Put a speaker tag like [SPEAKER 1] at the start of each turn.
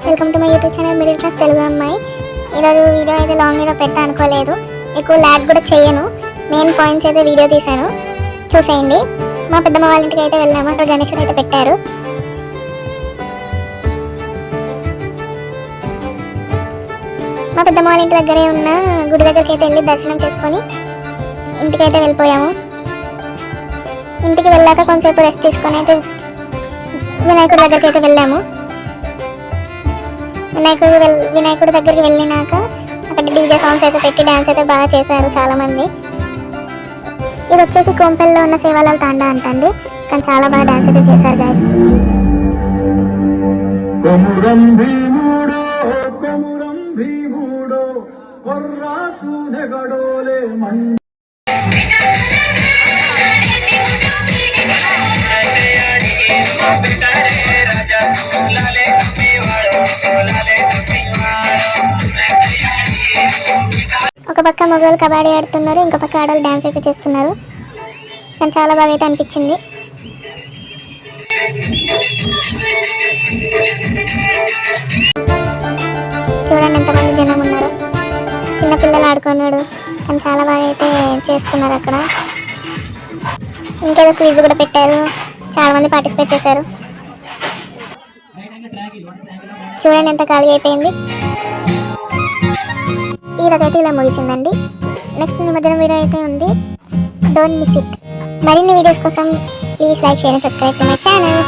[SPEAKER 1] Welcome to my YouTube channel middle class Telugu అమ్మాయి. ఈరోజు video అయితే లాంగ్ వీడియో పెట్టా అనుకోలేదు, ఎక్కువ ల్యాగ్ కూడా చేయను. మెయిన్ పాయింట్స్ అయితే వీడియో తీశాను, చూసేయండి. మా పెద్దమ్మ వాళ్ళ ఇంటికి అయితే వెళ్ళాము, అక్కడ గణేశుడు అయితే పెట్టారు. మా పెద్దమ్మ వాళ్ళ ఇంటి దగ్గరే ఉన్న గుడి దగ్గరికి అయితే వెళ్ళి దర్శనం చేసుకొని ఇంటికైతే వెళ్ళిపోయాము. ఇంటికి వెళ్ళాక కొంతసేపు రెస్ట్ తీసుకొని అయితే వినాయకుడి దగ్గరికి అయితే వెళ్ళాము. వినాయకుడి దగ్గరికి వెళ్ళినాక అక్కడ డీజే సాంగ్స్ అయితే పెట్టి డ్యాన్స్ అయితే బాగా చేశారు చాలా మంది. ఇది వచ్చేసి కోంపల్లో ఉన్న సేవాలాల్ తాండా అంటండి, కానీ చాలా బాగా డ్యాన్స్ అయితే చేశారు గైస్. ఒక పక్క మగవాళ్ళు కబడ్డీ ఆడుతున్నారు, ఇంకో పక్క ఆడవాళ్ళు డ్యాన్స్ అయితే చేస్తున్నారు, కానీ చాలా బాగా అయితే అనిపించింది. చూడండి ఎంతమంది జనం ఉన్నారు, చిన్నపిల్లలు ఆడుకున్నాడు, కానీ చాలా బాగా అయితే చేస్తున్నారు. అక్కడ ఇంకేదో క్విజ్ కూడా పెట్టారు, చాలా మంది పార్టిసిపేట్ చేశారు. చూడండి ఎంత ఖాళీ అయిపోయింది. ఈరోజు అయితే ఇలా ముగిసిందండి. నెక్స్ట్ నిమజ్జనం వీడియో అయితే ఉంది, డోంట్ మిస్ ఇట్. మరిన్ని వీడియోస్ కోసం please like, share and subscribe to my channel.